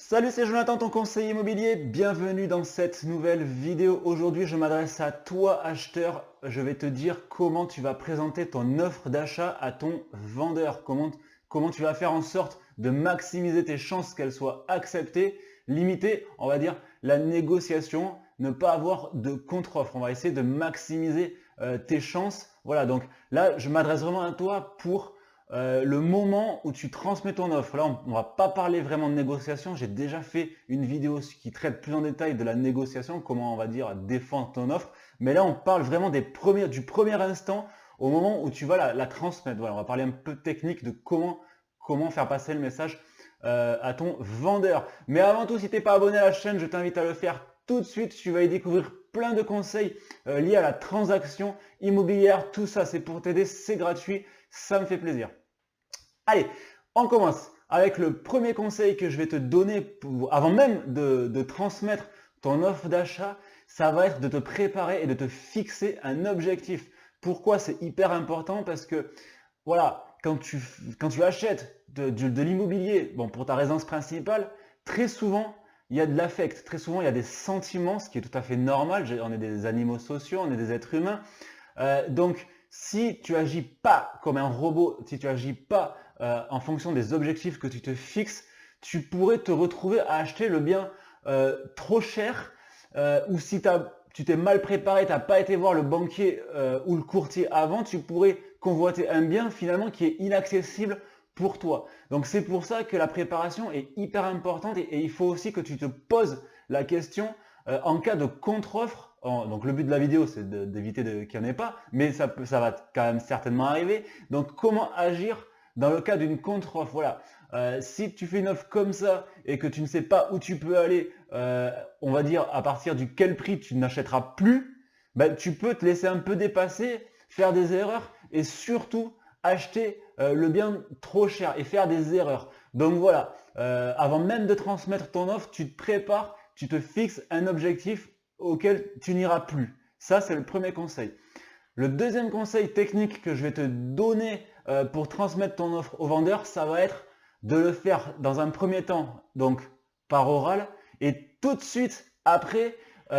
Salut, c'est Jonathan, ton conseiller immobilier. Bienvenue dans cette nouvelle vidéo. Aujourd'hui, je m'adresse à toi, acheteur. Je vais te dire comment tu vas présenter ton offre d'achat à ton vendeur. Comment tu vas faire en sorte de maximiser tes chances qu'elle soit acceptée, limiter, on va dire, la négociation, ne pas avoir de contre-offre. On va essayer de maximiser tes chances. Voilà, donc là, je m'adresse vraiment à toi pour le moment où tu transmets ton offre. Là, on ne va pas parler vraiment de négociation. J'ai déjà fait une vidéo qui traite plus en détail de la négociation, comment on va dire défendre ton offre. Mais là, on parle vraiment du premier instant au moment où tu vas la transmettre. Voilà, on va parler un peu technique de comment faire passer le message à ton vendeur. Mais avant tout, si tu n'es pas abonné à la chaîne, je t'invite à le faire tout de suite. Tu vas y découvrir plein de conseils liés à la transaction immobilière. Tout ça, c'est pour t'aider, c'est gratuit. Ça me fait plaisir. Allez, on commence avec le premier conseil que je vais te donner avant même de transmettre ton offre d'achat. Ça va être de te préparer et de te fixer un objectif. Pourquoi c'est hyper important? Parce que voilà, quand tu achètes de l'immobilier, bon, pour ta résidence principale, très souvent, il y a de l'affect. Très souvent, il y a des sentiments, ce qui est tout à fait normal. On est des animaux sociaux, on est des êtres humains. Donc, si tu agis pas comme un robot, si tu agis pas en fonction des objectifs que tu te fixes, tu pourrais te retrouver à acheter le bien trop cher, ou si tu t'es mal préparé, tu n'as pas été voir le banquier ou le courtier avant, tu pourrais convoiter un bien finalement qui est inaccessible pour toi. Donc c'est pour ça que la préparation est hyper importante et il faut aussi que tu te poses la question en cas de contre-offre. Donc le but de la vidéo, c'est d'éviter qu'il n'y en ait pas, mais ça va quand même certainement arriver. Donc comment agir dans le cas d'une contre-offre? Voilà. Si tu fais une offre comme ça et que tu ne sais pas où tu peux aller, on va dire à partir du quel prix tu n'achèteras plus, ben, tu peux te laisser un peu dépasser, faire des erreurs et surtout acheter le bien trop cher et faire des erreurs. Donc voilà, avant même de transmettre ton offre, tu te prépares, tu te fixes un objectif auquel tu n'iras plus. Ça, c'est le premier conseil. Le deuxième conseil technique que je vais te donner pour transmettre ton offre au vendeur, ça va être de le faire dans un premier temps, donc par oral, et tout de suite après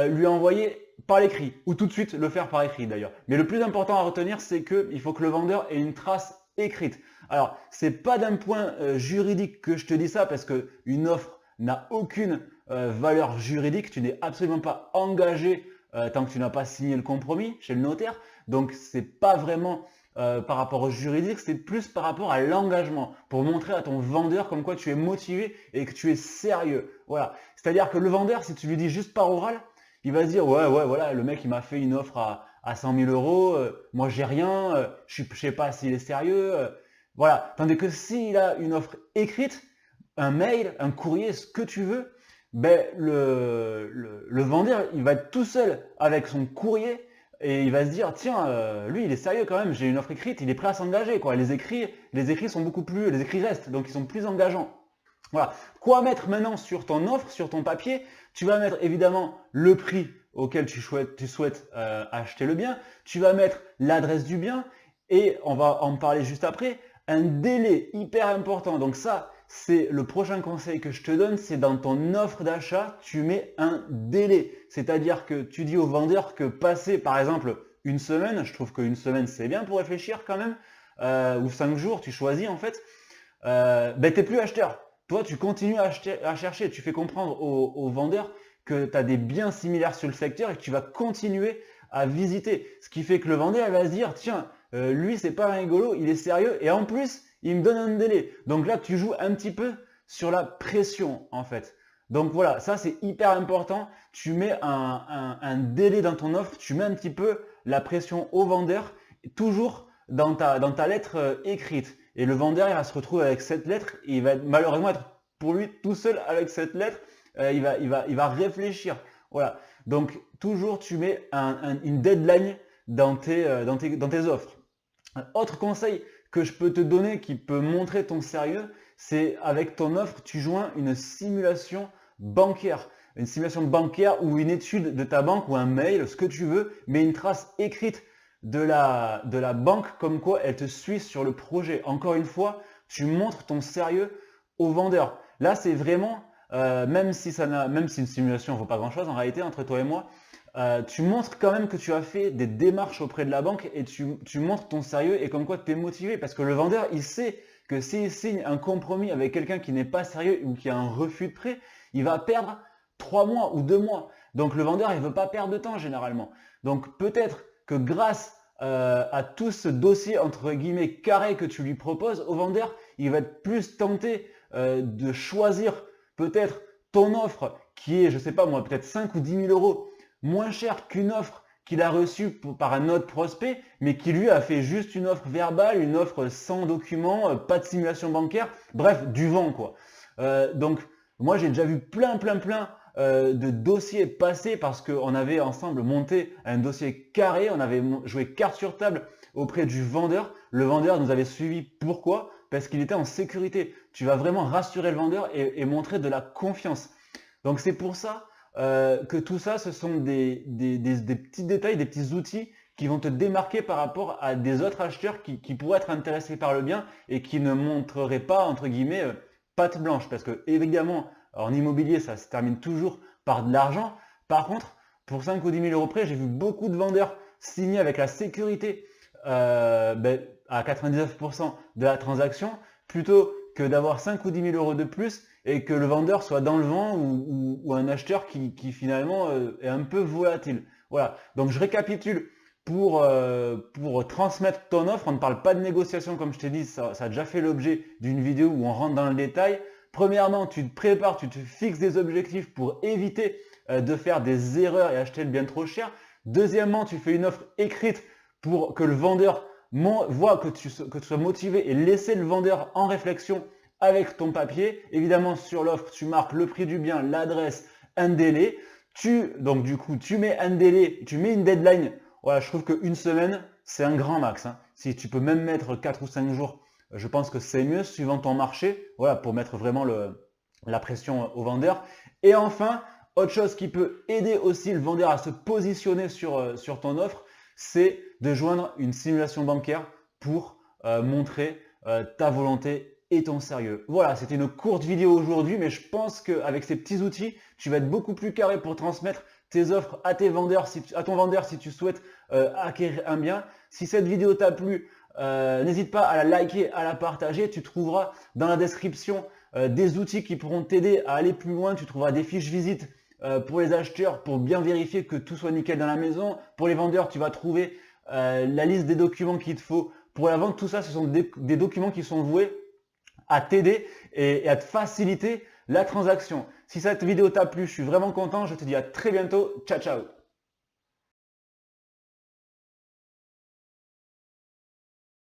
lui envoyer par l'écrit, ou tout de suite le faire par écrit d'ailleurs. Mais le plus important à retenir, c'est qu'il faut que le vendeur ait une trace écrite. Alors, c'est pas d'un point juridique que je te dis ça, parce qu'une offre n'a aucune valeur juridique, tu n'es absolument pas engagé tant que tu n'as pas signé le compromis chez le notaire. Donc c'est pas vraiment par rapport au juridique, c'est plus par rapport à l'engagement, pour montrer à ton vendeur comme quoi tu es motivé et que tu es sérieux. Voilà. C'est-à-dire que le vendeur, si tu lui dis juste par oral, il va se dire ouais, voilà, le mec il m'a fait une offre à 100 000 euros, moi j'ai rien, je sais pas s'il est sérieux. Voilà. Tandis que s'il a une offre écrite, un mail, un courrier, ce que tu veux, ben, le vendeur, il va être tout seul avec son courrier et il va se dire, tiens, lui, il est sérieux quand même, j'ai une offre écrite, il est prêt à s'engager, quoi. Les écrits sont beaucoup plus, les écrits restent, donc ils sont plus engageants. Voilà. Quoi mettre maintenant sur ton offre, sur ton papier? Tu vas mettre évidemment le prix auquel tu souhaites acheter le bien. Tu vas mettre l'adresse du bien et on va en parler juste après. Un délai hyper important. Donc ça, c'est le prochain conseil que je te donne, c'est dans ton offre d'achat, tu mets un délai. C'est-à-dire que tu dis au vendeur que passer par exemple une semaine, je trouve qu'une semaine c'est bien pour réfléchir quand même, ou 5 jours, tu choisis en fait, ben t'es plus acheteur. Toi, tu continues à chercher, tu fais comprendre au vendeur que tu as des biens similaires sur le secteur et que tu vas continuer à visiter. Ce qui fait que le vendeur va se dire, tiens, lui, c'est pas un rigolo, il est sérieux et en plus, il me donne un délai. Donc là, tu joues un petit peu sur la pression en fait. Donc voilà, ça c'est hyper important. Tu mets un délai dans ton offre, tu mets un petit peu la pression au vendeur, toujours dans ta lettre écrite. Et le vendeur, il va se retrouver avec cette lettre et il va malheureusement être pour lui tout seul avec cette lettre. Il va réfléchir. Voilà. Donc toujours tu mets une deadline dans tes offres. Un autre conseil que je peux te donner qui peut montrer ton sérieux, c'est avec ton offre, tu joins une simulation bancaire. Une simulation bancaire ou une étude de ta banque ou un mail, ce que tu veux, mais une trace écrite de la banque comme quoi elle te suit sur le projet. Encore une fois, tu montres ton sérieux au vendeur. Là, c'est vraiment même si une simulation ne vaut pas grand-chose en réalité entre toi et moi, tu montres quand même que tu as fait des démarches auprès de la banque et tu montres ton sérieux et comme quoi tu es motivé parce que le vendeur, il sait que s'il signe un compromis avec quelqu'un qui n'est pas sérieux ou qui a un refus de prêt, il va perdre 3 mois ou 2 mois. Donc le vendeur, il ne veut pas perdre de temps généralement. Donc peut-être que grâce à tout ce dossier entre guillemets carré que tu lui proposes au vendeur, il va être plus tenté de choisir peut-être ton offre qui est, je sais pas moi, peut-être 5 ou 10 000 euros moins cher qu'une offre qu'il a reçue par un autre prospect, mais qui lui a fait juste une offre verbale, une offre sans document, pas de simulation bancaire, bref, du vent quoi. Donc moi j'ai déjà vu plein de dossiers passés parce qu'on avait ensemble monté un dossier carré, on avait joué carte sur table auprès du vendeur. Le vendeur nous avait suivi. Pourquoi? Parce qu'il était en sécurité. Tu vas vraiment rassurer le vendeur et montrer de la confiance. Donc c'est pour ça que tout ça, ce sont des petits détails, des petits outils qui vont te démarquer par rapport à des autres acheteurs qui pourraient être intéressés par le bien et qui ne montreraient pas, entre guillemets, patte blanche. Parce que évidemment, en immobilier, ça se termine toujours par de l'argent. Par contre, pour 5 ou 10 000 euros près, j'ai vu beaucoup de vendeurs signer avec la sécurité à 99% de la transaction, plutôt que d'avoir 5 ou 10 000 euros de plus et que le vendeur soit dans le vent ou un acheteur qui finalement est un peu volatile. Voilà, donc je récapitule pour transmettre ton offre. On ne parle pas de négociation comme je t'ai dit, ça a déjà fait l'objet d'une vidéo où on rentre dans le détail. Premièrement, tu te prépares, tu te fixes des objectifs pour éviter de faire des erreurs et acheter le bien trop cher. Deuxièmement, tu fais une offre écrite pour que le vendeur voit que tu sois motivé et laisser le vendeur en réflexion avec ton papier. Évidemment, sur l'offre, tu marques le prix du bien, l'adresse, un délai. Donc du coup, tu mets un délai, tu mets une deadline. Voilà, je trouve qu'une semaine, c'est un grand max. Si tu peux même mettre 4 ou 5 jours, je pense que c'est mieux suivant ton marché, voilà, pour mettre vraiment la pression au vendeur. Et enfin, autre chose qui peut aider aussi le vendeur à se positionner sur ton offre, c'est de joindre une simulation bancaire pour montrer ta volonté et ton sérieux. Voilà, c'était une courte vidéo aujourd'hui, mais je pense qu'avec ces petits outils, tu vas être beaucoup plus carré pour transmettre tes offres à ton vendeur si tu souhaites acquérir un bien. Si cette vidéo t'a plu, n'hésite pas à la liker, à la partager. Tu trouveras dans la description des outils qui pourront t'aider à aller plus loin. Tu trouveras des fiches visites pour les acheteurs pour bien vérifier que tout soit nickel dans la maison. Pour les vendeurs, tu vas trouver la liste des documents qu'il te faut pour la vente. Tout ça, ce sont des documents qui sont voués à t'aider et à te faciliter la transaction. Si cette vidéo t'a plu, je suis vraiment content. Je te dis à très bientôt. Ciao, ciao.